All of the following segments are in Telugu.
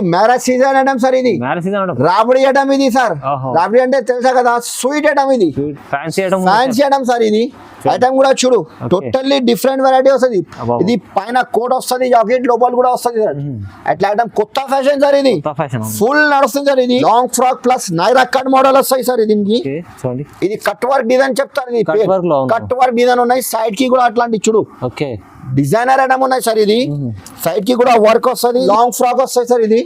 మ్యారేజ్ సీజన్ ఐటమ్ సార్ ఇది. మ్యారేజ్ సీజన్ రాబడి ఐటమ్ ఇది సార్. రాబడి అంటే తెలుసా కదా, స్వీట్ ఐటమ్ ఇది. ఫ్యాన్సీ ఐటమ్ సార్ ఇది. ఐటమ్ కూడా చూడు టోటల్లీ డిఫరెంట్ వెరైటీ వస్తుంది. ఇది పైన కోట్ వస్తుంది, జాకెట్ లోపల కూడా వస్తుంది సార్. అట్లా ఐటమ్ కొత్త ఫ్యాషన్ సార్ ఇది. ఫుల్ నడుస్తుంది సార్ ఇది. Long frock plus Naira cut model వస్తాయి సార్ దీనికి. ఇది కట్ వర్క్ డిజైన్ చెప్తారు. ఇది కట్ వర్క్ డిజైన్ ఉన్నాయి. సైడ్ కి కూడా అట్లాంటి చూడు డిజైనర్ ఐటమ్ ఉన్నాయి సార్. ఇది సైడ్ కి కూడా వర్క్ వస్తుంది. లాంగ్ ఫ్రాక్ వస్తాయి సార్. ఇది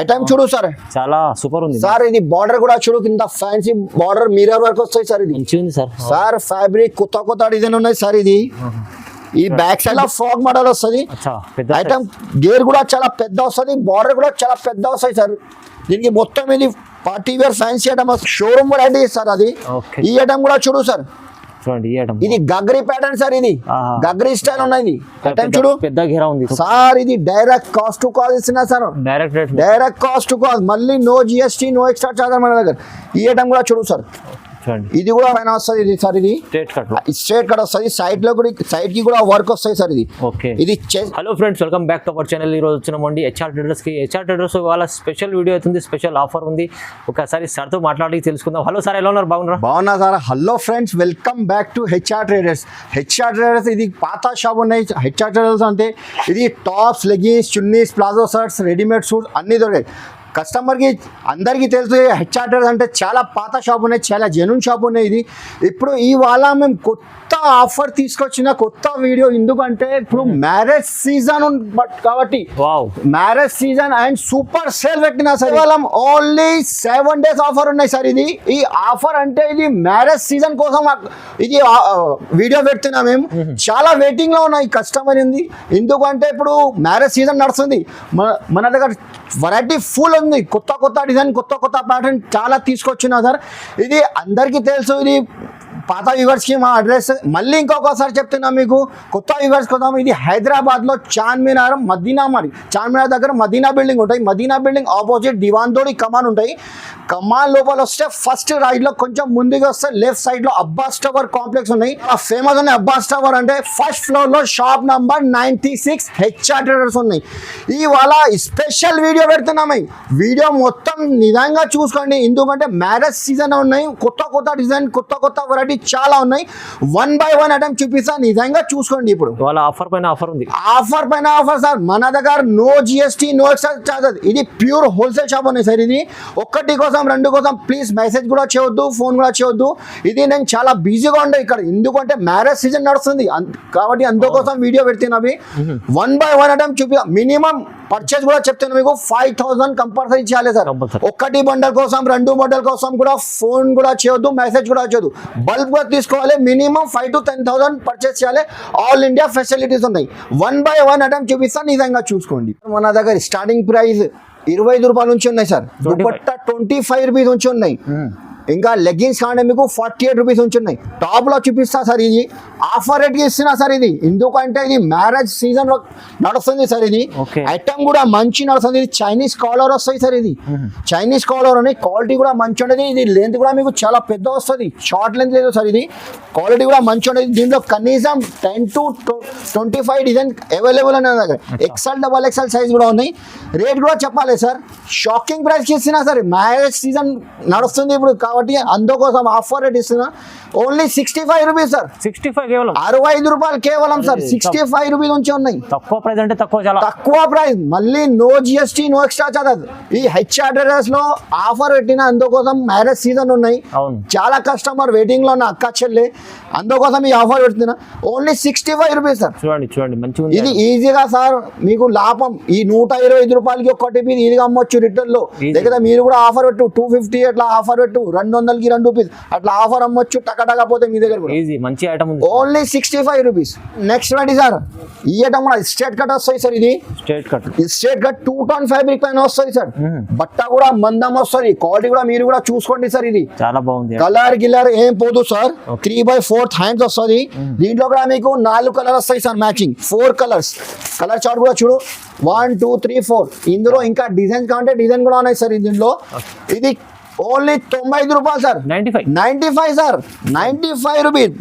ఐటమ్ చూడు సార్, చాలా సూపర్ ఉంది సార్. ఇది బార్డర్ కూడా చూడు, కింద ఫ్యాన్సీ బార్డర్ మిర్రర్ వర్క్ వస్తాయి సార్. ఇది సార్ ఫ్యాబ్రిక్ కొత్త డిజైన్ ఉన్నాయి సార్. ఇది ఈ బ్యాక్ సైడ్ లో ఫ్రాక్ మోడల్ వస్తుంది. ఐటమ్ గేర్ కూడా చాలా పెద్ద వస్తుంది, బార్డర్ కూడా చాలా పెద్ద వస్తాయి సార్. దీనికి మొత్తం ఇది party wear fancy item showroom variety sir. అది ఈ ఐటమ్ కూడా చూడు సార్. ఇది గగ్రీ ప్యాటర్న్ సార్. ఇది గగ్రీ స్టైల్ ఉన్నది. చూడు పెద్ద ఘేరా ఉంది సార్. ఇది డైరెక్ట్ కాస్ట్ టు కాస్ట్ ఇస్తున్నా sir. Direct cost to cost, మళ్ళీ no GST no extra charge మన దగ్గర. ఈ ఐటమ్ కూడా చూడు సార్. ఇది కూడా పైన వస్తుంది. ఇది సార్ ఇది స్ట్రేట్ కట్ వస్తుంది. సైడ్ లో కూడా సైడ్ కి కూడా వర్క్ వస్తాయి సార్. ఇది ఇది hello friends, welcome back to our channel. ఈ రోజు వచ్చినామండి హెచ్ఆర్ ట్రేడర్స్ కి. హెచ్ఆర్ ట్రేడర్స్ వాళ్ళ స్పెషల్ వీడియో అవుతుంది, స్పెషల్ ఆఫర్ ఉంది. ఒకసారి సార్ తో మాట్లాడి తెలుసుకుందాం. హలో సార్, ఎలా ఉన్నారు? బాగున్నా sir. Hello friends, welcome back to HR traders. HR traders ఇది పాత షాప్ ఉన్నాయి. హెచ్ఆర్ ట్రేడర్స్ అంటే ఇది tops, leggings, chunnis, palazzo shirts, readymade suits అన్ని దొరికాయి. కస్టమర్కి అందరికీ తెలుసు హెచ్ఆర్ ట్రేడర్స్ అంటే చాలా పాత షాప్ ఉన్నాయి, చాలా జెన్యూన్ షాప్ ఉన్నాయి. ఇది ఇప్పుడు ఇవాళ మేము కొత్త ఆఫర్ తీసుకొచ్చిన కొత్త వీడియో. ఎందుకంటే ఇప్పుడు మ్యారేజ్ సీజన్ కాబట్టి marriage season and super sale పెట్టినా సార్. కేవలం ఓన్లీ 7 days ఆఫర్ ఉన్నాయి సార్. ఇది ఈ ఆఫర్ అంటే ఇది మ్యారేజ్ సీజన్ కోసం ఇది వీడియో పెడుతున్నా మేము. చాలా వెయిటింగ్ లో ఉన్నాయి కస్టమర్ ఉంది. ఎందుకంటే ఇప్పుడు మ్యారేజ్ సీజన్ నడుస్తుంది. మన దగ్గర వెరైటీ ఫుల్ ఉంది. కొత్త డిజైన్, కొత్త ప్యాటర్న్ చాలా తీసుకొచ్చినా సార్. ఇది అందరికీ తెలుసు. ఇది పాత వ్యూవర్స్కి మా అడ్రస్ మళ్ళీ ఇంకొకసారి చెప్తున్నా మీకు, కొత్త వ్యూవర్స్ కోసం. ఇది హైదరాబాద్లో చార్మినార్ మదీనా, మరి చార్మినార్ దగ్గర మదీనా బిల్డింగ్ ఉంటాయి. మదీనా బిల్డింగ్ ఆపోజిట్ దివాన్తోడి కమాన్ ఉంటాయి. కమాన్ లోపల వస్తే ఫస్ట్ రైట్ లో కొంచెం ముందుగా వస్తే లెఫ్ట్ సైడ్ లో అబ్బాస్ టవర్ కాంప్లెక్స్ ఉన్నాయి. ఫేమస్ ఉన్నాయి అబ్బాస్ టవర్ అంటే. ఫస్ట్ ఫ్లోర్ లో షాప్ నంబర్ 96 హెచ్ఆర్ ట్రేడర్స్ ఉన్నాయి. ఇవాళ స్పెషల్ వీడియో పెడుతున్నాము. వీడియో మొత్తం నిజంగా చూసుకోండి. ఎందుకంటే మ్యారేజ్ సీజన్ ఉన్నాయి. కొత్త డిజైన్, కొత్త వెరైటీ చాలా ఉన్నాయి. 1 by 1 ఐటమ్ చూపిస్తా, నిజంగా చూసుకోండి. ఇప్పుడు ఆఫర్ పైన ఆఫర్ ఉంది. ఆఫర్ పైన ఆఫర్ సార్. మన దగ్గర no GST no extra charges. ఇది ప్యూర్ హోల్సేల్ షాప్ ఉన్నాయి సార్. ఇది ఒక్కటి కోసం 2 కోసం ప్లీజ్ మెసేజ్ కూడా చేయొద్దు, ఫోన్ కూడా చేయొద్దు. ఇది నేను చాలా బిజీగా ఉండే ఇక్కడ, ఎందుకంటే మ్యారేజ్ సీజన్ నడుస్తుంది కాబట్టి అందుకోసం వీడియో పెడుతున్నవి. 1 by 1 ఐటమ్ చూపి మినిమం పర్చేజ్ కూడా చెప్తాను మీకు 5000 కంపల్సరీ చేయాలి సార్. ఒకటి బండల్ కోసం 2 బండల్ కోసం కూడా ఫోన్ కూడా చేయొద్దు, మెసేజ్ కూడా చేయొద్దు. బల్బ్ కూడా తీసుకోవాలి. మినిమం 5 to 10,000 పర్చేస్ చేయాలి. ఆల్ ఇండియా ఫెసిలిటీస్ ఉన్నాయి. 1 by 1 ఐటమ్ చూపిస్తాను, నిజంగా చూసుకోండి. మన దగ్గర స్టార్టింగ్ ప్రైస్ 25 రూపాయల నుంచి ఉన్నాయి సార్. దుపట్టా 25 రూపీస్ నుంచి ఉన్నాయి. ఇంకా లెగ్గిన్స్ కాంటే మీకు 48 రూపీస్ నుంచి ఉన్నాయి. టాప్ లో చూపిస్తా సార్. ఇది ఆఫర్ రేట్ కి ఇస్తున్నా సార్. ఇది ఎందుకంటే ఇది మ్యారేజ్ సీజన్ లో నడుస్తుంది సార్. ఇది ఐటమ్ కూడా మంచి నడుస్తుంది. ఇది చైనీస్ కాలర్ వస్తాయి సార్. ఇది చైనీస్ కాలర్ అని క్వాలిటీ కూడా మంచి ఉండేది. ఇది లెంత్ కూడా మీకు చాలా పెద్ద వస్తుంది, షార్ట్ లెంత్ లేదు సార్. ఇది క్వాలిటీ కూడా మంచి ఉండేది. దీంట్లో కనీసం 10 to 25 డిజైన్ అవైలబుల్ అనే దగ్గర. XL, XXL సైజ్ కూడా ఉన్నాయి. రేట్ కూడా చెప్పాలి సార్. షాకింగ్ ప్రైస్ కి ఇస్తున్నా సార్. మ్యారేజ్ సీజన్ నడుస్తుంది ఇప్పుడు కాబట్టి అందుకోసం ఆఫర్ రేట్ ఇస్తున్నా. Only 65 rupees sir. 65 కేవలం 65 రూపాయలు కేవలం సార్. 65 రూపీస్ నుంచి ఉన్నాయి. తక్కువ ప్రైస్ అంటే తక్కువ ప్రైస్. మళ్ళీ no GST no extra charges. ఈ హెచ్ఆర్ ట్రేడర్స్ లో ఆఫర్ పెట్టిన అందుకోసం మ్యారేజ్ సీజన్ ఉన్నాయి. చాలా కస్టమర్ వెయిటింగ్ లో ఉన్న అక్క చెల్లి, అందుకోసం ఈ ఆఫర్ పెడుతున్నా. Only 65 rupees sir. చూడండి మంచిగా. ఇది ఈజీగా సార్ మీకు లాభం. ఈ 125 రూపాయలకి ఒకటి పీస్ ఈజీగా అమ్మొచ్చు రిటర్న్ లో. లేకపోతే మీరు కూడా ఆఫర్ పెట్టు 250 అట్లా ఆఫర్ పెట్టు, 200కి 2 పీస్ అట్లా ఆఫర్ అమ్మొచ్చు. టకటకపోతే మీ దగ్గర మంచి ఐటమ్ ఉంది. Only 65 rupees. నెక్స్ట్ రండి సార్. ఈ ఐటమ్ కూడా స్ట్రేట్ కట్ వస్తాయి సార్. ఇది స్ట్రేట్ కట్ 2 ton ఫ్యాబ్రిక్ పైన వస్తుంది సార్. బట్ట కూడా మందం వస్తుంది. క్వాలిటీ కూడా మీరు కూడా చూసుకోండి సార్. ఇది చాలా బాగుంది. కలర్ గిల్లర్ ఏం పోదు సార్. 3/4 హ్యాండ్స్ వస్తుంది. దీంట్లో కూడా మీకు 4 కలర్ వస్తాయి sir. Matching 4 colours. Colour chart కూడా చూడు 1 2 3 4. ఇందులో ఇంకా డిజైన్ కావాలంటే డిజైన్ కూడా ఉన్నాయి సార్. దీంట్లో ఇది ఓన్లీ 95 రూపాయలు సార్. 95 sir, 95 rupees.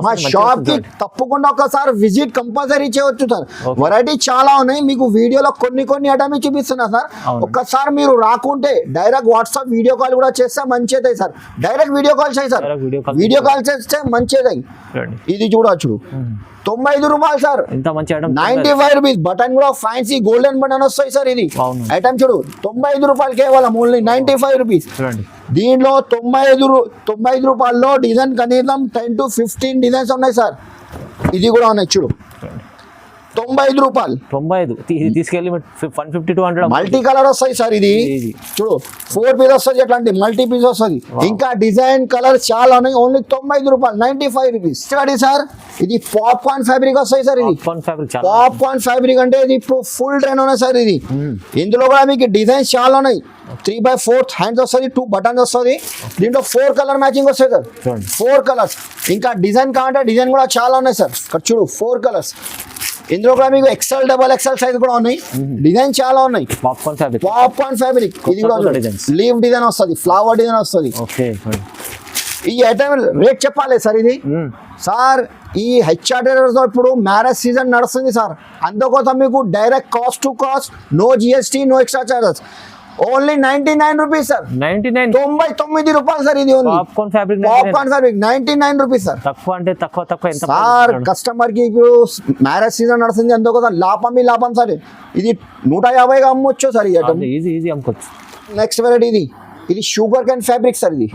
మా షాప్ కి తప్పకుండా ఒకసారి విజిట్ కంపల్సరీ చేయవచ్చు సార్. వెరైటీ చాలా ఉన్నాయి, మీకు వీడియోలో కొన్ని ఐటమ్ చూపిస్తున్నా సార్. ఒక్కసారి మీరు రాకుంటే డైరెక్ట్ వాట్సాప్ వీడియో కాల్ కూడా చేస్తే మంచి అవుతాయి సార్. డైరెక్ట్ వీడియో కాల్ చేయి సార్, వీడియో కాల్ చేస్తే మంచి అవుతాయి. ఇది చూడవచ్చు 95 రూపాయలు సార్, 95 రూపీస్. బటన్ కూడా ఫ్యాన్సీ గోల్డెన్ బటన్ వస్తాయి సార్. ఇది ఐటమ్ చూడు 95 రూపాయలు కేవలం, ఓన్లీ 95 రూపీస్. దీంట్లో 95 రూపాయల్లో డిజైన్ కనీసం 10 to 15 డిజైన్స్ ఉన్నాయి సార్. ఇది కూడా ఉన్నాయి చూడు 95 రూపాయలు. 95 తీసుకెళ్ళి 150 to 100 మల్టీ కలర్ వస్తాయి సార్. ఇది చూడు 4 పీస్ వస్తుంది, అట్లాంటి మల్టీ పీస్ వస్తుంది. ఇంకా డిజైన్ కలర్ చాలా ఉన్నాయి, ఓన్లీ 95 రూపాయలు, 95 రూపీస్. సార్ ఇది పాప్కార్న్ ఫ్యాబ్రిక్ వస్తాయి సార్. ఇది పాప్కార్న్ ఫ్యాబ్రిక్ అంటే ఇది ఇప్పుడు ఫుల్ ట్రెండ్ ఉన్నాయి సార్. ఇది ఇందులో కూడా మీకు డిజైన్స్ చాలా ఉన్నాయి. 3/4 హ్యాండ్స్ వస్తుంది, 2 బటన్స్ వస్తుంది. దీంట్లో 4 కలర్ మ్యాచింగ్ వస్తాయి సార్, 4 కలర్స్. ఇంకా డిజైన్ కావాలంటే డిజైన్ కూడా చాలా ఉన్నాయి సార్. ఇక్కడ చూడు 4 కలర్స్. ఇందులో కూడా మీకు XL, XXL సైజ్ కూడా ఉన్నాయి. డిజైన్ చాలా ఉన్నాయి. Popcorn fabric. ఇది కూడా లీవ్ డిజైన్ వస్తుంది, ఫ్లవర్ డిజైన్ వస్తుంది. ఈ ఐటమ్ రేట్ చెప్పాలి సార్. ఇది సార్ ఈ HR Traders ఇప్పుడు మ్యారేజ్ సీజన్ నడుస్తుంది సార్. అందుకోసం మీకు direct cost to cost, no GST, no extra charges, only 99 rupees sir. 99 రూపాయలు సార్. ఇది పాప్కార్న్ ఫ్యాబ్రిక్ 99 రూపీస్ సార్. తక్కువ అంటే తక్కువ సార్. కస్టమర్ కి ఇప్పుడు మ్యారేజ్ సీజన్ నడుస్తుంది, అందుకోసం లాభం సార్. ఇది 150గా అమ్మొచ్చు సార్. ఈ ఐటమ్ ఈజీ అమ్ముకోవచ్చు. నెక్స్ట్ వెరైటీ ఇది షుగర్ క్యాన్ ఫ్యాబ్రిక్ సార్. ఇది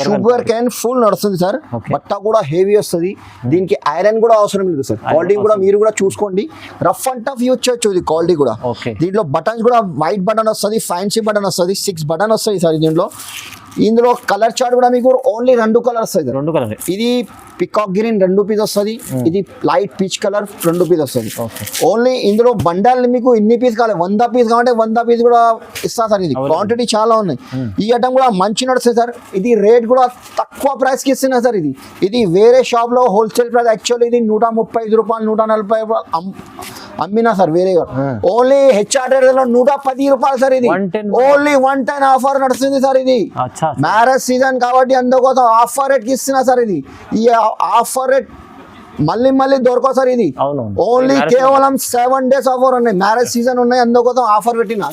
షుగర్ క్యాన్ ఫుల్ నడుస్తుంది సార్. బట్ట కూడా హెవీ వస్తుంది. దీనికి ఐరన్ కూడా అవసరం లేదు సార్. క్వాలిటీ కూడా మీరు కూడా చూసుకోండి, రఫ్ అండ్ టఫ్ యూజ్ చేయొచ్చు. ఇది క్వాలిటీ కూడా. దీంట్లో బటన్స్ కూడా వైట్ బటన్ వస్తుంది, ఫ్యాన్సీ బటన్ వస్తుంది, 6 బటన్ వస్తాయి సార్. దీంట్లో ఇందులో కలర్ చార్ట్ కూడా మీకు ఓన్లీ 2 కలర్ వస్తాయి. 2 కలర్. ఇది పికాక్ గ్రీన్ 2 పీస్ వస్తుంది. ఇది లైట్ పీచ్ కలర్ 2 పీస్ వస్తుంది. ఓన్లీ ఇందులో బండల్ మీకు ఇన్ని పీస్ కావాలి, 100 పీస్ కావాలంటే 100 పీస్ కూడా ఇస్తా సార్. ఇది క్వాంటిటీ చాలా ఉన్నాయి. ఈ ఐటమ్ కూడా మంచి నడుస్తుంది సార్. ఇది రేట్ కూడా తక్కువ ప్రైస్ కి ఇస్తున్నా సార్. ఇది వేరే షాప్ లో హోల్సేల్ ప్రైస్ యాక్చువల్లీ ఇది 135 రూపాయలు, 140 రూపాయలు అమ్మినా సార్ వేరే. ఓన్లీ HR Traders లో 110 రూపాయలు సార్. ఇది ఓన్లీ 110 ఆఫర్ నడుస్తుంది సార్. ఇది మ్యారేజ్ సీజన్ కాబట్టి అందుకోసం ఆఫర్ రేట్ కి ఇస్తున్నా సార్. ఇది ఈ ఆఫర్ రేట్ మళ్ళీ దొరకవు సార్. ఇది ఓన్లీ కేవలం 7 days ఆఫర్ ఉన్నాయి, మ్యారేజ్ సీజన్ ఉన్నాయి, అందుకోసం ఆఫర్ పెట్టిన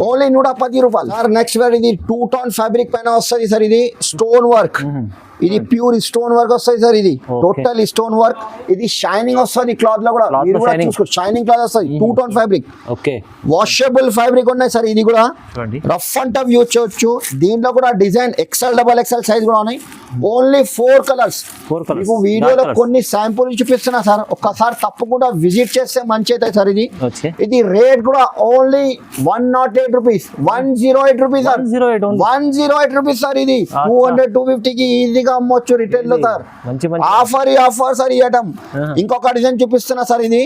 ఓన్లీ 110 రూపాయలు సార్. నెక్స్ట్ వేర్ ఇది 2 టోన్ ఫ్యాబ్రిక్ పైన వస్తుంది సార్. ఇది స్టోన్ వర్క్, ఇది ప్యూర్ స్టోన్ వర్క్ వస్తుంది సార్. ఇది టోటల్ స్టోన్ వర్క్. ఇది షైనింగ్ వస్తుంది క్లాత్ లో కూడా, మీరు కూడా చూసుకోవచ్చు. షైనింగ్ క్లాత్ వస్తుంది, 2 టోన్ ఫ్యాబ్రిక్, వాషబుల్ ఫ్యాబ్రిక్ ఉన్నాయి సార్. ఇది కూడా రఫ్ అండ్ టఫ్ యూజ్ చేయొచ్చు. దీంట్లో కూడా డిజైన్ XL, XXL సైజ్ కూడా ఉన్నాయి. Only 4 colours. మీకు వీడియోలో కొన్ని శాంపుల్ చూపిస్తున్నా సార్. ఒక్కసారి తప్పకుండా విజిట్ చేస్తే మంచి అవుతాయి సార్. ఇది రేట్ కూడా only 108 rupees, 108 rupees sir. 108 rupees sir. ఇది 200, 250కి ఈజీగా అమ్మొచ్చు రిటైల్ లో సార్. Offer sir. ఈ ఐటమ్ ఇంకొక డిజైన్ చూపిస్తున్నా సార్. ఇది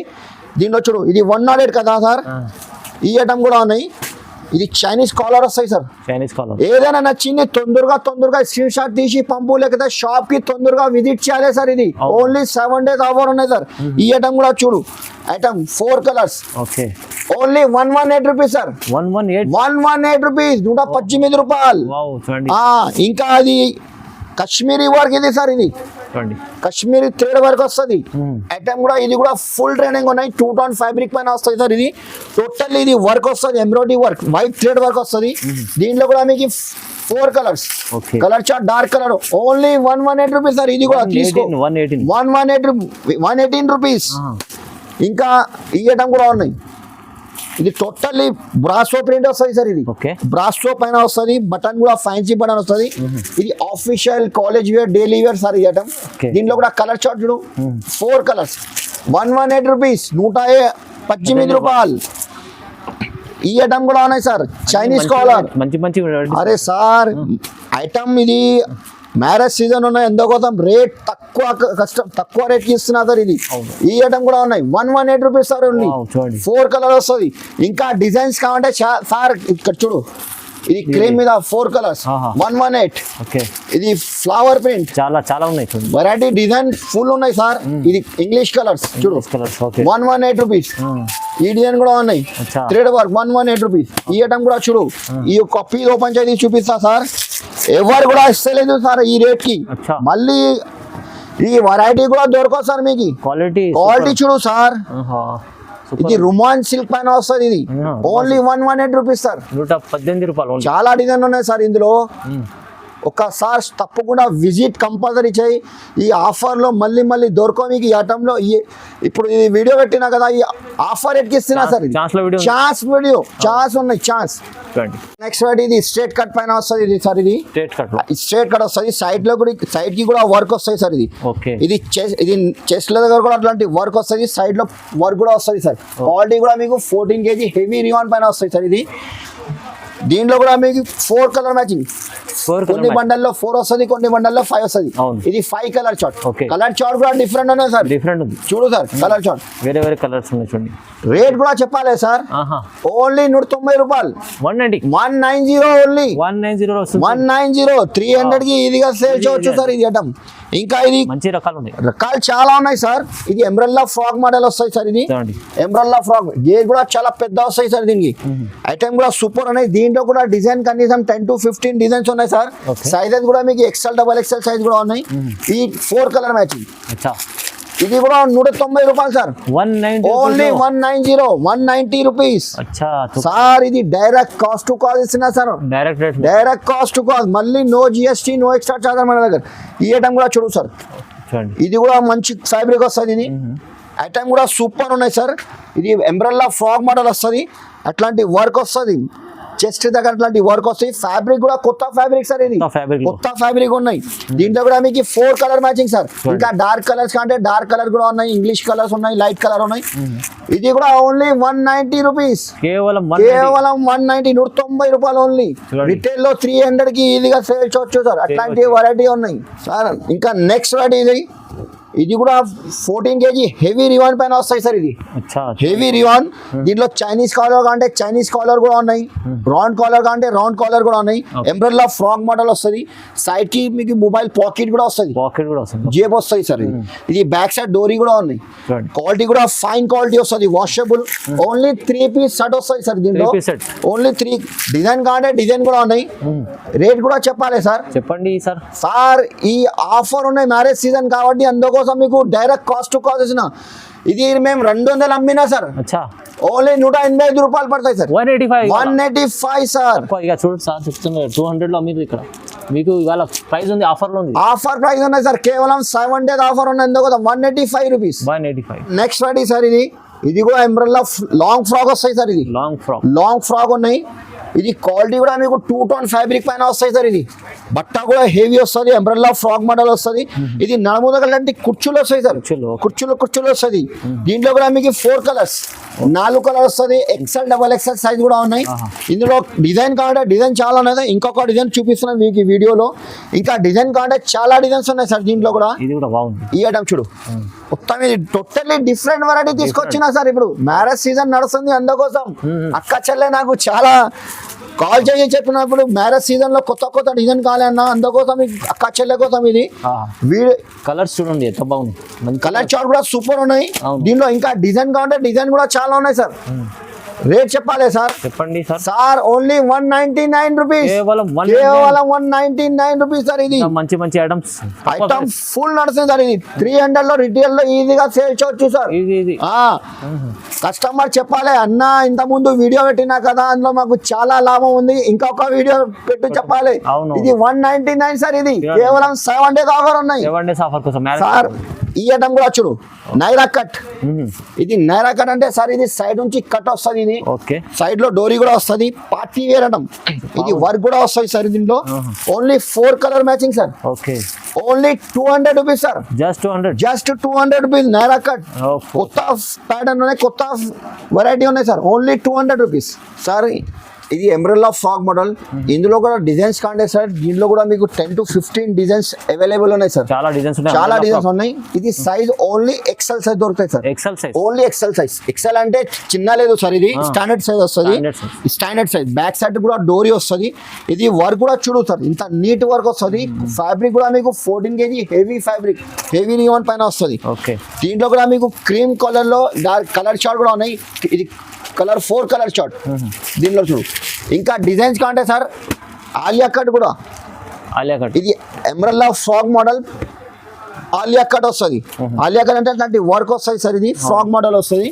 దీంట్లో చూడు, ఇది 108 కదా సార్. ఈ ఐటమ్ కూడా ఉన్నాయి. ఇది చైనీస్ కాలర్ వస్తాయి సార్. ఏదైనా నచ్చింది తొందరగా స్క్రీన్ షాట్ తీసి పంపు, లేకపోతే షాప్ కి తొందరగా విజిట్ చేయాలి సార్. ఇది ఓన్లీ 7 days ఆఫర్ ఉన్నాయి సార్. ఈ ఐటమ్ కూడా చూడు, item 4 colours, only 118 rupees sir. 118 rupees, 118 రూపాయలు. ఇంకా అది కాశ్మీరీ వర్క్ ఇది సార్. ఇది కాశ్మీరీ థ్రెడ్ వర్క్ వస్తుంది. ఐటమ్ కూడా ఇది కూడా ఫుల్ ట్రైనింగ్ ఉన్నాయి. 2 టోన్ ఫ్యాబ్రిక్ పైన వస్తుంది సార్. ఇది టోటల్ ఇది వర్క్ వస్తుంది, embroidery work, white thread work వస్తుంది. దీంట్లో కూడా మీకు 4 colours. Colour chart dark colour, only 118 rupees sir. ఇది కూడా తీసుకో, 118 రూపీస్. ఇంకా ఈ ఐటమ్ కూడా ఉన్నాయి. ఇది టోటల్లీ బ్రాసో ప్రింట్ వస్తుంది సార్. ఇది బ్రాసో పైన వస్తుంది, బటన్ కూడా ఫ్యాన్సీ బటన్ వస్తుంది. ఇది official college wear, daily wear sir ఈ ఐటమ్. దీంట్లో కూడా కలర్ చార్ట్ చూడు, 4 కలర్స్, 118 రూపీస్, 118 రూపాయలు. ఈ ఐటమ్ కూడా ఉన్నాయి సార్. చైనీస్ కాలర్ మంచి. అరే సార్ ఐటమ్ ఇది మ్యారేజ్ సీజన్ ఉన్నాయి, ఎందుకోసం రేట్ తక్కువ రేట్ కి ఇస్తున్నా సార్. ఇది ఈ ఐటమ్ కూడా ఉన్నాయి. 118 రూపీస్ సార్. ఓన్లీ 4 కలర్ వస్తుంది. ఇంకా డిజైన్స్ కావాలంటే సార్ ఇక్కడ చూడు, ఇది క్రీమ్ మీద 4 కలర్స్, 118. ఇది ఫ్లవర్ ప్రింట్, చాలా ఉన్నాయి. వెరైటీ డిజైన్ ఫుల్ ఉన్నాయి సార్. ఇది ఇంగ్లీష్ కలర్స్ చూడు, 118 రూపీస్. ఈ డిజైన్ కూడా ఉన్నాయి అచ్చా. Thread work 118 rupees. ఈ ఐటమ్ కూడా చూడు, ఈ కప్పి ఓపెన్ చేసి చూపిస్తా సార్. ఎవరు కూడా ఇస్తలేదు సార్ ఈ రేట్ కి. అచ్చా. మళ్ళీ ఈ వెరైటీ కూడా దొరకదు సార్ మీకు. క్వాలిటీ క్వాలిటీ చూడు సార్, ఇది రుమాన్ సిల్క్ పైన వస్తుంది. ఇది ఓన్లీ 118 రూపీస్ సార్. 118 రూపాయలు. చాలా డిజైన్ ఉన్నాయి సార్ ఇందులో. ఒక్కసారి తప్పకుండా విజిట్ కంపల్సరీ చేయి. ఈ ఆఫర్లో మళ్ళీ మళ్ళీ దొరకవు మీకు ఈ ఐటంలో. ఇప్పుడు ఇది వీడియో పెట్టినా కదా, ఈ ఆఫర్ ఎట్కి ఇస్తున్నా సార్. ఛాన్స్ వీడియో ఛాన్స్ ఉన్నాయి, ఛాన్స్. నెక్స్ట్ వాటి ఇది స్ట్రేట్ కట్ పైన వస్తుంది. ఇది సార్ ఇది స్ట్రేట్ కట్ వస్తుంది. సైడ్ లో కూడా, సైడ్ కి కూడా వర్క్ వస్తుంది సార్. ఇది ఇది ఇది చెస్ట్ దగ్గర కూడా అట్లాంటి వర్క్ వస్తుంది. సైడ్ లో వర్క్ కూడా వస్తుంది సార్. క్వాలిటీ కూడా మీకు 14 kg హెవీ రివాన్ పైన వస్తుంది సార్. ఇది దీంట్లో కూడా మీకు 4 కలర్ మ్యాచింగ్. కొన్ని బండల్లో 4 వస్తుంది, కొన్ని బండల్లో 5 వస్తుంది. ఇది 5 కలర్ చార్ట్. కలర్ చార్ట్ కూడా డిఫరెంట్ ఉన్నాయి సార్. డిఫరెంట్ ఉంది చూడు సార్. కలర్ చార్ట్ వేరే వేరే కలర్స్ ఉన్నాయి చూడండి. రేట్ కూడా చెప్పాలి సార్. ఓన్లీ 190 రూపాయలు. 190 ఓన్లీ 190. 300 కి ఇదిగా సేల్ చేయవచ్చు సార్ ఇది ఐటమ్. ఇంకా ఇది మంచి రకాలు ఉన్నాయి, రకాలు చాలా ఉన్నాయి సార్. ఇది ఎంబ్రెల్లా ఫ్రాక్ మోడల్ వస్తాయి సార్. ఇది ఎంబ్రెల్లా ఫ్రాక్ గేర్ కూడా చాలా పెద్ద వస్తాయి సార్. దీనికి ఐటమ్ కూడా సూపర్ ఉన్నాయి. దీంట్లో కూడా డిజైన్ కనీసం 10 to 15 డిజైన్స్ ఉన్నాయి సార్. సైజెస్ కూడా మీకు XL, XXL సైజ్ కూడా ఉన్నాయి. ఈ 4 కలర్ మ్యాచింగ్. ఇది కూడా 190 రూపాయలు సార్. Only 190 rupees sir. ఇది డైరెక్ట్ కాస్ట్ టు కాస్ట్ ఇస్తున్నా sir. Direct cost to cost. మళ్ళీ no GST, no extra charger మన దగ్గర. ఈ ఐటమ్ కూడా చూడు సార్. ఇది కూడా మంచి ఫ్యాబ్రిక్ వస్తుంది. ఇది ఐటమ్ కూడా సూపర్ ఉన్నాయి సార్. ఇది ఎంబ్రెల్లా ఫ్రాక్ మోడల్ వస్తుంది. అట్లాంటి వర్క్ వస్తుంది. చెస్ట్ దగ్గర అట్లాంటి వర్క్ వస్తాయి. ఫ్యాబ్రిక్ కూడా కొత్త ఫ్యాబ్రిక్ సార్. ఇది కొత్త ఫ్యాబ్రిక్ ఉన్నాయి. దీంట్లో కూడా మీకు 4 కలర్ మ్యాచింగ్ సార్. ఇంకా డార్క్ కలర్స్ కంటే డార్క్ కలర్ కూడా ఉన్నాయి, ఇంగ్లీష్ కలర్స్ ఉన్నాయి, లైట్ కలర్ ఉన్నాయి. ఇది కూడా ఓన్లీ 190 రూపీస్. కేవలం 190 రూపాయలు ఓన్లీ. రిటైల్ లో 300 కి ఈజీగా సేల్ చేయొచ్చు సార్. అట్లాంటి వెరైటీ ఉన్నాయి సార్. ఇంకా నెక్స్ట్ వెరైటీ ఇది కూడా 14 kg హెవీ రివాన్ పైన వస్తాయి సార్. ఇది హెవీ రివాన్. దీంట్లో చైనీస్ కాలర్ అంటే చైనీస్ కాలర్ కూడా ఉన్నాయి, రౌండ్ కాలర్ అంటే రౌండ్ కాలర్ కూడా ఉన్నాయి. ఎంబ్రెల్లా ఫ్రాక్ మోడల్ వస్తుంది. సైడ్ కి మీకు మొబైల్ పాకెట్ కూడా వస్తుంది, జేబ్ వస్తుంది సార్. ఇది బ్యాక్ సైడ్ డోరీ కూడా ఉన్నాయి. క్వాలిటీ కూడా ఫైన్ క్వాలిటీ వస్తుంది, వాషబుల్. ఓన్లీ 3 పీస్ సెట్ వస్తుంది సార్. దీంట్లో ఓన్లీ 3 డిజైన్ కాంటే డిజైన్ కూడా ఉన్నాయి. రేట్ కూడా చెప్పాలి సార్. చెప్పండి సార్. సార్ ఈ ఆఫర్ ఉన్నాయి మ్యారేజ్ సీజన్ కాబట్టి అందుకోసం మీకు డైరెక్ట్ కాస్ట్ టు కాస్ట్ ఇచ్చిన. ఇది మేము 200 అమ్మినా సార్. ఓన్లీ 185 రూపాయలు పడతాయి సార్. 185 సార్. చూడండి సార్ చెప్తున్నారు 200 లో మీరు ఇక్కడ మీకు ఇవాళ ప్రైస్ ఉంది, ఆఫర్ లో ఉంది. ఆఫర్ ప్రైస్ ఉన్నాయి సార్. కేవలం 7 days ఆఫర్ ఉన్నాయి. ఎందుకు 185 రూపీస్. నెక్స్ట్ వాటి సార్. ఇది కూడా ఎంబ్రెల్లా లాంగ్ ఫ్రాక్ వస్తాయి సార్. ఇది లాంగ్ ఫ్రాక్ ఉన్నాయి. ఇది క్వాలిటీ కూడా మీకు 2 tone ఫ్యాబ్రిక్ పైన వస్తాయి సార్. ఇది బట్ట కూడా హెవీ వస్తుంది. ఎంబ్రెల్లా ఫ్రాక్ మోడల్ వస్తుంది. ఇది నడుము దగ్గర లాంటి కుర్చీలు వస్తాయి సార్. కుర్చీలు వస్తుంది. దీంట్లో కూడా మీకు 4 కలర్స్, 4 కలర్ వస్తుంది. XL, XXL సైజ్ కూడా ఉన్నాయి. ఇందులో డిజైన్ కావాలంటే డిజైన్ చాలా ఉన్నాయి. ఇంకొక డిజైన్ చూపిస్తున్నాను మీకు ఈ వీడియోలో. ఇంకా డిజైన్ కావాలంటే చాలా డిజైన్స్ ఉన్నాయి సార్. దీంట్లో కూడా ఈ ఐటమ్ చూడు. మొత్తం ఇది టోటల్లీ డిఫరెంట్ వెరైటీ తీసుకొచ్చినా సార్. ఇప్పుడు మ్యారేజ్ సీజన్ నడుస్తుంది, అందుకోసం అక్క చెల్లె నాకు చాలా కాల్ చేసి చెప్పినప్పుడు మ్యారేజ్ సీజన్ లో కొత్త డిజైన్ కావాలన్నా, అందుకోసం అక్క చెల్లె కోసం ఇది కలర్స్ చూడండి ఎంత బాగుంది. కలర్ చార్ట్ కూడా సూపర్ ఉన్నాయి. దీనిలో ఇంకా డిజైన్ కావాలంటే డిజైన్ కూడా చాలా ఉన్నాయి సార్. రేట్ చెప్పాలి సార్. చెప్పండి సార్. Only 199 rupees. కేవలం 199 రూపీస్ సార్. ఇది మంచి ఐటమ్ ఫుల్ నడుస్తుంది సార్. ఇది 300 లో రిటైల్ లో ఈజీగా సేల్ చేయొచ్చు సార్. కస్టమర్ చెప్పాలి, అన్న ఇంత ముందు వీడియో పెట్టినా కదా, అందులో మాకు చాలా లాభం ఉంది, ఇంకొక వీడియో పెట్టు చెప్పాలి. ఇది 199 సార్. ఇది కేవలం 7 days ఆఫర్ ఉన్నాయి సార్. ఈ ఐటమ్ కూడా చూడు, నైరా కట్. ఇది నైరా కట్ అంటే సార్ ఇది సైడ్ నుంచి కట్ వస్తుంది. ఇది సైడ్ లో డోరీ కూడా వస్తుంది. Party wear item. ఇది వర్క్ కూడా వస్తుంది సార్. దీంట్లో only 4 colour matching sir. Only 200 rupees sir. Just 200 rupees Naira cut. కొత్త ప్యాటర్న్ ఉన్నాయి, కొత్త వెరైటీ ఉన్నాయి సార్. Only 200 rupees sir. ఇది ఎంబ్రెల్లా ఫ్రాక్ మోడల్. ఇందులో కూడా డిజైన్స్ కాంటే సార్, దీంట్లో కూడా మీకు 10 to 15 డిజైన్స్ అవైలబుల్ ఉన్నాయి సార్. చాలా డిజైన్స్ ఉన్నాయి. ఇది సైజ్ ఓన్లీ ఎక్సెల్ సైజ్ దొరుకుతాయి sir. XL size, only XL size. XL అంటే చిన్న లేదు సార్, ఇది స్టాండర్డ్ సైజ్ వస్తుంది. Standard size. బ్యాక్ సైడ్ కూడా డోరీ వస్తుంది. ఇది వర్క్ కూడా చూడు సార్, ఇంత నీట్ వర్క్ వస్తుంది. ఫ్యాబ్రిక్ కూడా మీకు 14 kg heavy fabric, heavy rayon పైన వస్తుంది. ఓకే. దీంట్లో కూడా మీకు క్రీమ్ కలర్ లో డార్క్ కలర్ చార్ట్ కూడా ఉన్నాయి. ఇది కలర్ 4 కలర్ చార్ట్. దీనిలో చూడు ఇంకా డిజైన్స్ కాంటే సార్, ఆలియా కట్ కూడా. ఇది umbrella frock model Alia cut వస్తుంది. ఆలియా కట్ అంటే అట్లాంటి వర్క్ వస్తుంది సార్. ఇది ఫ్రాక్ మోడల్ వస్తుంది.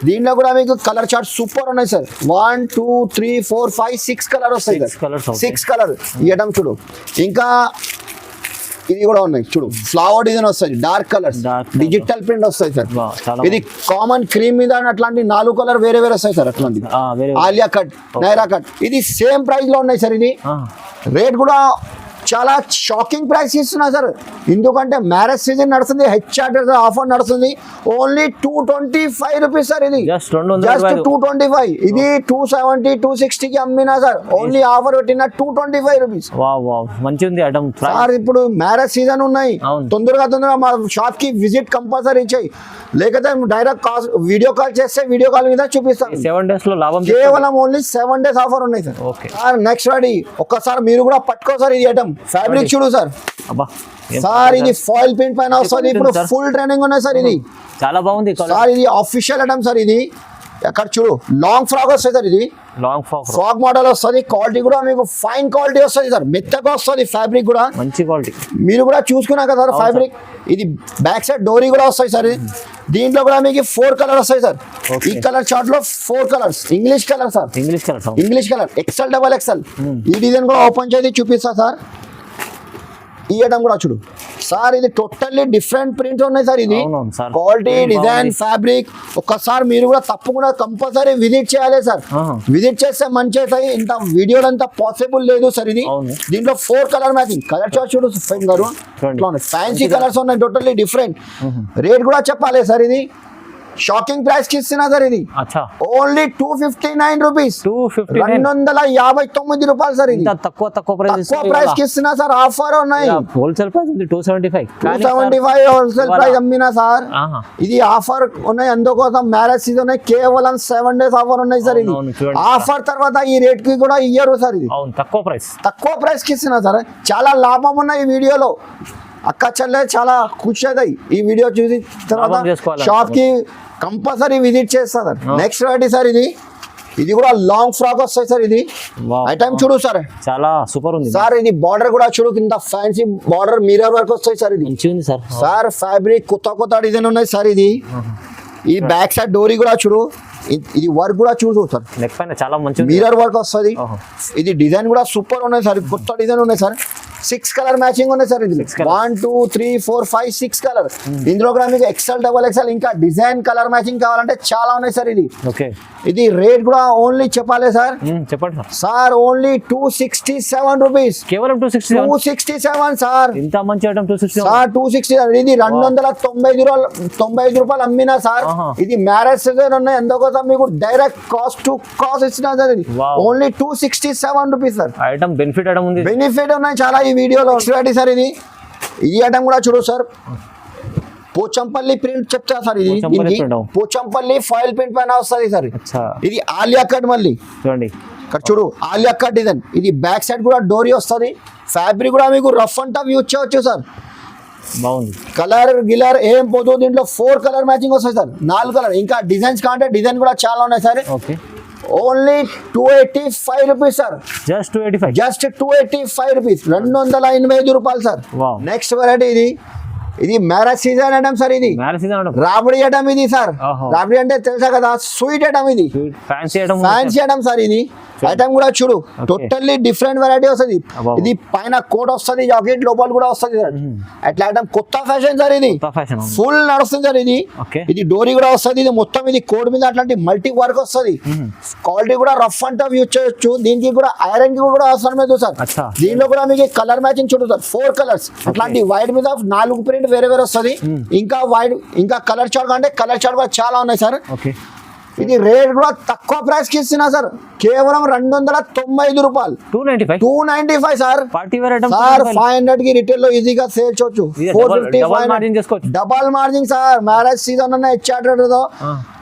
దీంట్లో కూడా మీకు కలర్ చార్ట్ సూపర్ ఉన్నాయి సార్. 1 2 3 4 5 6 కలర్ వస్తాయి సార్. 6 కలర్ ఇవ్వడం చూడు. ఇంకా ఇది కూడా ఉన్నాయి చూడు, ఫ్లవర్ డిజైన్ వస్తుంది, డార్క్ కలర్స్, డిజిటల్ ప్రింట్ వస్తాయి సార్. ఇది కామన్ క్రీమ్ మీద అట్లాంటి 4 కలర్ వేరే వేరే వస్తాయి సార్. అట్లాంటి ఆలియా కట్, నైరా కట్. ఇది సేమ్ ప్రైస్ లో ఉన్నాయి సార్. ఇది రేట్ కూడా చాలా షాకింగ్ ప్రైస్ ఇస్తున్నా సార్. ఎందుకంటే మ్యారేజ్ సీజన్ నడుస్తుంది, హెచ్ఆర్ ఆఫర్ నడుస్తుంది. Only 225 rupees sir. ఇది జస్ట్ 225. ఇది 270 260కి అమ్మినా సార్. ఓన్లీ ఆఫర్ పెట్టిన 225 రూపీస్. మంచిది ఐటమ్ సార్. ఇప్పుడు మ్యారేజ్ సీజన్ ఉన్నాయి, తొందరగా మా షాప్ కి విజిట్ కంపల్సరీ చేయి. లేకపోతే డైరెక్ట్ వీడియో కాల్ చేస్తే వీడియో కాల్ మీద చూపిస్తాను. 7 days లో లాభం. కేవలం ఓన్లీ 7 days ఆఫర్ ఉన్నాయి సార్. సార్ నెక్స్ట్ రెడీ ఒక్కసారి మీరు కూడా పట్టుకో సార్. ఇది ఐటమ్ ఫ్యాబ్రిక్ చూడు సార్. సార్ ఇది ఫాయిల్ ప్రింట్ పైన వస్తుంది. ఇప్పుడు ఫుల్ ట్రెండింగ్ ఉన్నాయి సార్. ఇది చాలా బాగుంది సార్. ఇది ఆఫీషియల్ ఐటమ్ సార్. ఇది ఎక్కడ చూడు లాంగ్ ఫ్రాక్ వస్తుంది సార్. ఇది లాంగ్ ఫ్రాక్ మోడల్ వస్తుంది. క్వాలిటీ కూడా మీకు ఫైన్ క్వాలిటీ వస్తుంది సార్. మెత్తగా వస్తుంది. ఫ్యాబ్రిక్ కూడా మంచి క్వాలిటీ. మీరు కూడా చూసుకున్నా కదా సార్ ఫ్యాబ్రిక్. ఇది బ్యాక్ సైడ్ డోరీ కూడా వస్తాయి సార్. దీంట్లో కూడా మీకు 4 కలర్ వస్తాయి సార్. ఈ కలర్ చార్ట్ లో 4 colours. English colour sir. English colour XL double XL. ఈ డిజైన్ కూడా ఓపెన్ చేసి చూపిస్తా సార్. ఈ ఐటమ్ కూడా చూడు సార్. ఇది టోటల్లీ డిఫరెంట్ ప్రింట్ ఉన్నాయి సార్. ఇది క్వాలిటీ, డిజైన్, ఫ్యాబ్రిక్. ఒక్కసారి మీరు కూడా తప్పకుండా కంపల్సరీ విజిట్ చేయాలి సార్. విజిట్ చేస్తే మంచి అవుతాయి. ఇంత వీడియోలో అంత పాసిబుల్ లేదు సార్. ఇది దీంట్లో 4 కలర్ మ్యాచింగ్. కలర్ చార్ట్ చూడు గారు. ఫ్యాన్సీ కలర్స్ ఉన్నాయి, టోటల్లీ డిఫరెంట్. రేట్ కూడా చెప్పాలి సార్. ఇది షాకింగ్ ప్రైస్ కి ఇస్తున్నా సార్. ఇది ఓన్లీ 259 రూపీస్. 259 రూపాయలు సార్. ఇది తక్కువ ప్రైస్ కి ఇస్తున్నా సార్. ఆఫర్ ఉన్నాయి. హోల్సేల్ ప్రైస్ 275 హోల్సేల్ ప్రైస్ అమ్మినా సార్. ఇది ఆఫర్ ఉన్నాయి. అందుకోసం మ్యారేజ్ సీజన్ ఉన్నాయి. కేవలం 7 days ఆఫర్ ఉన్నాయి సార్. ఇది ఆఫర్ తర్వాత ఈ రేట్ కి కూడా ఇయ్యరు సార్. ఇది తక్కువ ప్రైస్ కి ఇస్తున్నా సార్. చాలా లాభం ఉన్నాయి ఈ వీడియోలో. అక్క చెల్లె చాలా ఖుషి అవుతాయి ఈ వీడియో చూసి. తర్వాత షాప్ కి కంపల్సరీ విజిట్ చేస్తా సార్. Next variety sir. ఇది కూడా లాంగ్ ఫ్రాక్ వస్తాయి సార్. ఇది ఐటమ్ చూడు సార్, చాలా సూపర్ ఉంది సార్. ఇది బార్డర్ కూడా చూడు, కింద ఫ్యాన్సీ బార్డర్ మిర్రర్ వర్క్ వస్తాయి సార్. ఇది సార్ ఫ్యాబ్రిక్ కొత్త డిజైన్ ఉన్నాయి సార్. ఇది ఈ బ్యాక్ సైడ్ డోరీ కూడా చూడు. ఇది వర్క్ కూడా చూడు సార్. నెక్ పైన చాలా మంచి మిర్రర్ వర్క్ వస్తుంది. ఇది డిజైన్ కూడా సూపర్ ఉన్నాయి సార్. కొత్త డిజైన్ ఉన్నాయి సార్. 6 కలర్ మ్యాచింగ్ ఉన్నాయి సార్. ఇది 1 2 3 4 5 6 కలర్. ఇందులో కూడా మీకు ఎక్సెల్ డబల్ ఎక్సెల్ ఇంకా డిజైన్ కలర్ మ్యాచింగ్ కావాలంటే చాలా ఉన్నాయి సార్. ఇది రేట్ కూడా ఓన్లీ చెప్పాలి సార్. చెప్పండి సార్. Only 267 rupees. కేవలం 267 సార్. ఇంత మంచి ఐటమ్ 260 సార్. 260. ఇది 295 రూపాయలు అమ్మినా సార్. ఇది మ్యారేజ్ సీజన్ ఉన్నాయి, ఎందుకోసం మీకు డైరెక్ట్ కాస్ట్ టు కాస్ట్ ఇచ్చినా సార్. ఇది only 267 rupees sir. Item benefit ఉన్నాయి చాలా ఈ వీడియోలో. సార్ ఇది ఐటమ్ కూడా చూడు సార్. పోచంపల్లి ప్రింట్ చెప్తా సార్. ఇది పోచంపల్లి ఫాయిల్ ప్రింట్ పైన వస్తుంది సార్. ఇది ఆలియా కట్. మళ్ళీ చూడండి ఇక్కడ చూడు, ఆలియా కట్ డిజైన్. ఇది బ్యాక్ సైడ్ కూడా డోరీ వస్తుంది. ఫ్యాబ్రిక్ కూడా మీకు రఫ్ అండ్ టఫ్ యూజ్ చేయవచ్చు సార్. బాగుంది. కలర్ గిలర్ ఏం పోదు. దీంట్లో 4 కలర్ మ్యాచింగ్ వస్తాయి సార్. 4 కలర్. ఇంకా డిజైన్స్ కాంటే డిజైన్ కూడా చాలా ఉన్నాయి sir. Only 285 rupees sir. Just 285 rupees. 285 రూపాయలు సార్. Next variety. ఇది మ్యారేజ్ సీజన్ ఐటమ్ సార్. ఇది రాబడి ఐటమ్. ఇది సార్ రాబడి అంటే తెలుసా కదా, స్వీట్ ఐటమ్. ఇది ఫ్యాన్సీ ఐటమ్ సార్. ఇది ఐటమ్ కూడా చూడు, టోటల్లీ డిఫరెంట్ వెరైటీ వస్తుంది. ఇది పైన కోట్ వస్తుంది, జాకెట్ లోపల కూడా వస్తుంది సార్. అట్లా ఐటమ్ కొత్త ఫ్యాషన్ సార్. ఇది ఫుల్ నడుస్తుంది సార్. ఇది డోరీ కూడా వస్తుంది. ఇది మొత్తం ఇది కోట్ మీద అట్లాంటి మల్టీ వర్క్ వస్తుంది. క్వాలిటీ కూడా రఫ్ అండ్ టఫ్ యూజ్ చేయొచ్చు. దీనికి కూడా ఐరన్ కి కూడా అవసరం లేదు సార్. దీనిలో కూడా మీకు కలర్ మ్యాచింగ్ చూడు సార్. 4 కలర్స్ అట్లాంటి వైట్ మీద 4 ప్రింట్ వేరే వస్తుంది. ఇంకా వైట్ ఇంకా కలర్ చార్ట్ అంటే కలర్ చార్ట్ కూడా చాలా ఉన్నాయి సార్. ఇది రేట్ కూడా తక్కువ ప్రైస్ కి ఇస్తున్నా సార్, కేవలం 295 రూపాయలు. 295 sir. Party wear item sir 500 కి రిటైల్ లో ఈజీగా సేల్ చేయొచ్చు. 450 double margin sir. Marriage season అన్న హెచ్ఆర్తో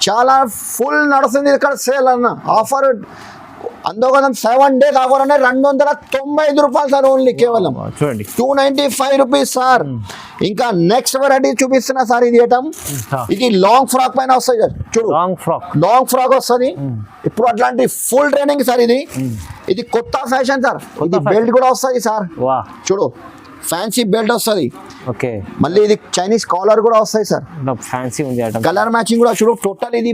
చాలా ఫుల్ నడుస్తుంది ఇక్కడ సేల్ అన్న ఆఫర్. అందుకోసం 7 days ఆఫర్ అనే 295 రూపాయలు సార్ ఓన్లీ, కేవలం చూడండి 295 రూపీస్ సార్. ఇంకా నెక్స్ట్ వెరైటీ చూపిస్తున్నా సార్. ఇది ఐటమ్, ఇది లాంగ్ ఫ్రాక్ పైన వస్తుంది సార్. చూడు లాంగ్ ఫ్రాక్ వస్తుంది ఇప్పుడు, అట్లాంటి ఫుల్ ట్రైనింగ్ సార్. ఇది కొత్త ఫ్యాషన్ సార్. ఇది బెల్ట్ కూడా వస్తుంది సార్. చూడు ఫ్యాన్సీ బెల్ట్ వస్తుంది. ఓకే, మళ్ళీ ఇది చైనీస్ కాలర్ కూడా వస్తాయి సార్. ఫ్యాన్సీ ఉంది ఐటమ్, కలర్ మ్యాచింగ్ కూడా. చూడు టోటల్ ఇది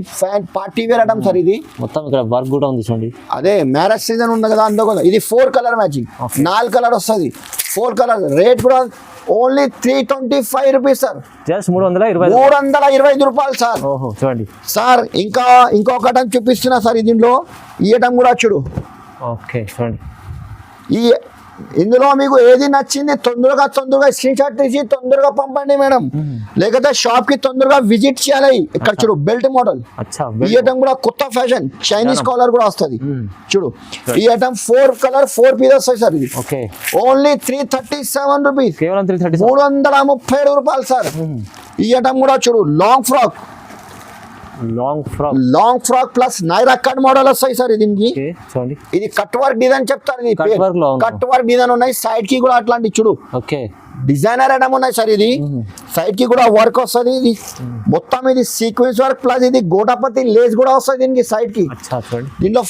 పార్టీ వేర్ ఐటమ్ సార్. ఇది మొత్తం ఇక్కడ వర్క్ కూడా ఉంది చూడండి. అదే మ్యారేజ్ సీజన్ ఉంది కదా అందుకో. ఇది 4 కలర్ మ్యాచింగ్, 4 కలర్ వస్తుంది. 4 కలర్. రేట్ కూడా ఓన్లీ 325 రూపీస్ సార్. జస్ట్ 325 రూపాయలు సార్. ఓహో చూడండి సార్. ఇంకొక ఐటమ్ చూపిస్తున్నా సార్. దీంట్లో ఈ ఐటమ్ కూడా చూడు. ఓకే చూడండి. ఇందులో మీకు ఏది నచ్చింది తొందరగా స్క్రీన్ షాట్ తీసి తొందరగా పంపండి మేడం, లేకపోతే షాప్ కి తొందరగా విజిట్ చేయాలి. ఇక్కడ చూడు బెల్ట్ మోడల్. ఈ ఐటమ్ కూడా కొత్త ఫ్యాషన్, చైనీస్ కాలర్ కూడా వస్తుంది. చూడు ఈ ఐటమ్ 4 కలర్ 4 పీస్ వస్తాయి సార్. ఇది ఓన్లీ 337 రూపీస్, కేవలం 337 రూపాయలు సార్. ఈ ఐటమ్ కూడా చూడు long frock plus Naira cut model వస్తాయి సార్. దీనికి ఇది కట్ వర్క్ డిజైన్ చెప్తారు. ఇది కట్ వర్క్ డిజైన్ ఉన్నాయి. సైడ్ కి కూడా అట్లాంటి చూడు డిజైనర్ ఐటమ్ ఉన్నాయి సార్. ఇది సైడ్ కి కూడా వర్క్ వస్తుంది. ఇది మొత్తం ఇది సీక్వెన్స్ వర్క్ ప్లస్ ఇది గోటాపతి లేస్ కూడా వస్తుంది దీనికి సైడ్ కి. దీంట్లో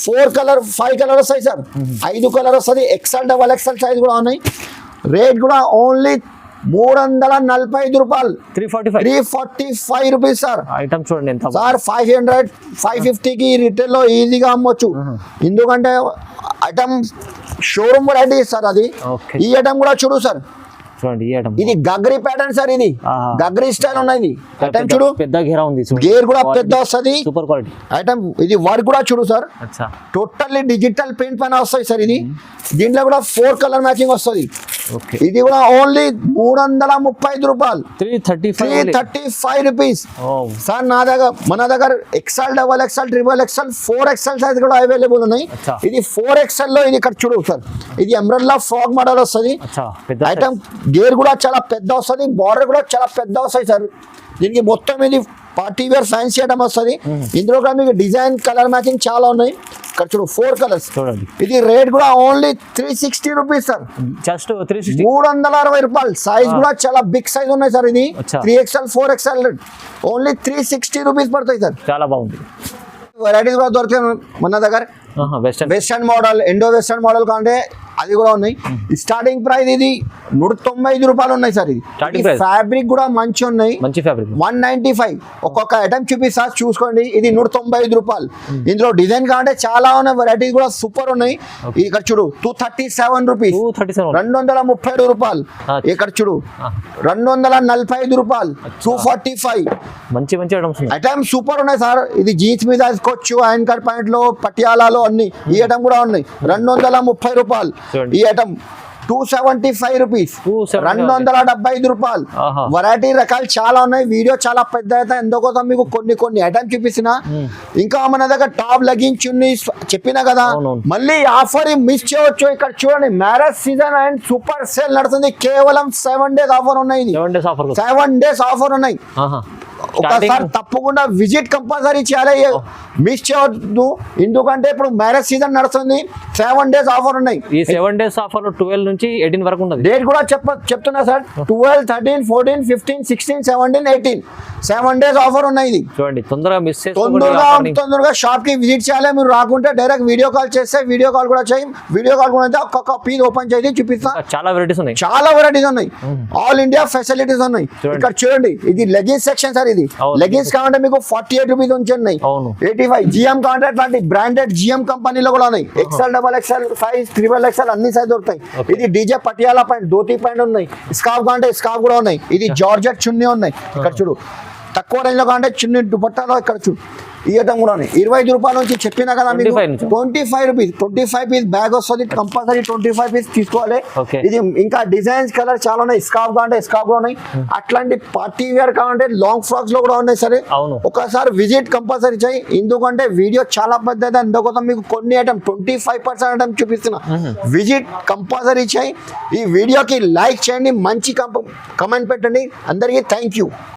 5 కలర్ వస్తాయి సార్. 5 కలర్ వస్తుంది. XL డబల్ XL సైజ్ కూడా ఉన్నాయి. రేట్ కూడా ఓన్లీ 345 రూపాయలు, 345 రూపీస్ సార్. ఐటమ్ చూడండి ఎంత సార్. 500 550 కి రిటైల్ లో ఈజీగా అమ్మొచ్చు. ఎందుకంటే ఐటమ్ షోరూమ్ వెరైటీ సార్. అది ఈ ఐటమ్ కూడా చూడు సార్. చూడండి ఇది గగ్రీ ప్యాటర్న్ సార్. ఇది గగ్రీ స్టైల్ ఉన్నది ఐటమ్. చూడు పెద్ద గేర్ ఉంది, గేర్ కూడా పెద్ద వస్తుంది. Super quality item. ఇది వర్క్ కూడా చూడు సార్. టోటల్లీ డిజిటల్ పెయింట్ పైన వస్తాయి సార్. ఇది దీంట్లో కూడా 4 కలర్ మ్యాచింగ్ వస్తుంది. ఇది కూడా ఓన్లీ 335 రూపాయలు, 335 రూపీస్ సార్. మన దగ్గర XL double XL triple XL 4XL size కూడా అవైలబుల్ ఉన్నాయి. ఇది 4XL లో ఇది ఇక్కడ చూడు సార్. ఇది అంబ్రెల్లా ఫ్రాక్ మోడల్ వస్తుంది. ఐటమ్ గేర్ కూడా చాలా పెద్ద వస్తుంది. బార్డర్ కూడా చాలా పెద్ద వస్తాయి సార్. దీనికి మొత్తం ఇది పార్టీ వేర్ ఫ్యాన్సీ ఐటమ్ వస్తుంది. ఇందులో కూడా మీకు డిజైన్ కలర్ మ్యాచింగ్ చాలా ఉన్నాయి. ఇక్కడ చూడు 4 కలర్స్. ఇది రేట్ కూడా ఓన్లీ 360 రూపీస్ సార్. జస్ట్ 360 రూపాయలు. సైజ్ కూడా చాలా బిగ్ సైజ్ ఉన్నాయి సార్. ఇది 3XL 4XL ఓన్లీ 360 రూపీస్ పడతాయి సార్. చాలా బాగుంది. వెరైటీస్ కూడా దొరుకుతాయి మన దగ్గర. Western model, Indo western model కంటే అది కూడా ఉన్నాయి. స్టార్టింగ్ ప్రైస్ ఇది 195 రూపాయలు ఉన్నాయి సార్. ఇది ఫ్యాబ్రిక్ కూడా మంచి ఉన్నాయి, మంచి ఫ్యాబ్రిక్. 195 ఒక్కొక్క ఐటమ్ చూపిస్తా చూసుకోండి. ఇది 195 రూపాయలు. ఇందులో డిజైన్ కావాలంటే చాలా ఉన్నాయి. వెరైటీస్ కూడా సూపర్ ఉన్నాయి. ఇక్కడ చూడు 237 రూపీస్, 237 రూపాయలు. ఇక్కడ చూడు 245 రూపాయలు, 245. మంచి మంచి ఐటమ్ సూపర్ ఉన్నాయి సార్. ఇది జీన్స్ మీద వేసుకోవచ్చు, ఐరన్ కట్ పాయింట్ లో, పటియాలాలో అన్ని. ఈ ఐటమ్ కూడా ఉన్నాయి 230 రూపాయలు. ఈ ఐటమ్ 275 రూపీస్, 275 రూపాయలు. వెరైటీ రకాలు చాలా ఉన్నాయి. వీడియో చాలా పెద్ద అయితే ఎందుకోసం మీకు కొన్ని ఐటమ్ చూపిస్తున్నా. ఇంకా మన దగ్గర టాప్ లెగ్గింగ్స్ చున్నీ చెప్పినా కదా, మళ్ళీ ఆఫర్ మిస్ చేయవచ్చు. ఇక్కడ చూడండి marriage season and super sale నడుస్తుంది. కేవలం 7 days ఆఫర్ ఉన్నాయి. 7 days ఆఫర్ ఉన్నాయి. ఒకసారి తప్పకుండా విజిట్ కంపల్సరీ చేయాలి, మిస్ చేయవద్దు. ఎందుకంటే ఇప్పుడు మ్యారేజ్ సీజన్ నడుస్తుంది. 7 days ఆఫర్ ఉన్నాయి. ఈ 7 days ఆఫర్ 12 నుంచి 18 వరకు ఉన్నది. డేట్ కూడా చెప్తున్నా సార్. 12, 13, 14, 15, 16, 17, 18 7 days ఆఫర్ ఉన్నాయి. ఇది చూడండి. తొందరగా మిస్ తొందరగా షాప్ కి విజిట్ చేయాలి. మీరు రాకుంటే డైరెక్ట్ వీడియో కాల్ చేస్తే వీడియో కాల్ కూడా చేయి. వీడియో కాల్ కూడా అయితే ఒక్కొక్క పీస్ ఓపెన్ చేసి చూపిస్తా. చాలా వెరైటీస్ ఉన్నాయి, చాలా వెరైటీస్ ఉన్నాయి. ఆల్ ఇండియా ఫెసిలిటీస్ ఉన్నాయి. ఇక్కడ చూడండి ఇది లెగిన్స్ సెక్షన్ సార్. ఇది లెగిన్స్ కావాలంటే మీకు 48 రూపీస్ నుంచి ఉన్నాయి. 85 GM కావాలంటే అట్లాంటి బ్రాండెడ్ GM కంపెనీలో కూడా ఉన్నాయి. XL double XL size, triple XL అన్ని సైజ్ దొరుకుతాయి. ఇది DJ Patiala pant, dhoti pant ఉన్నాయి. స్కార్ఫ్ కావాలంటే స్కార్ఫ్ కూడా ఉన్నాయి. ఇది జార్జెట్ చున్నీ ఉన్నాయి. ఇక్కడ చూడు తక్కువ రేంజ్ లో కావాలంటే చున్నీ దుపట్టాలో ఇక్కడ చూడు ఇవ్వటం కూడా 25 రూపాయల నుంచి చెప్పినా కదా మీకు 25 నుంచి. 25 రూపీస్ 25 పీస్ బ్యాగ్ వస్తుంది కంపల్సరీ 25 పీస్ తీసుకోవాలి. Okay. ఇది ఇంకా డిజైన్స్ కలర్ చాలా ఉన్నాయి. స్కార్ఫ్ కావాలంటే స్కార్ఫ్ కూడా ఉన్నాయి. అట్లాంటి పార్టీ వేర్ కావాలంటే లాంగ్ ఫ్రాక్స్ లో కూడా ఉన్నాయి. సరే అవును. ఒకసారి విజిట్ కంపల్సరీ చేయి. ఎందుకంటే వీడియో చాలా పెద్దది, అందుకోసం మీకు కొన్ని ఐటమ్ 25% ఐటమ్ చూపిస్తున్నా. విజిట్ కంపల్సరీ చేయి. ఈ వీడియోకి లైక్ చేయండి, మంచి కమెంట్ పెట్టండి. అందరికీ థ్యాంక్ యూ.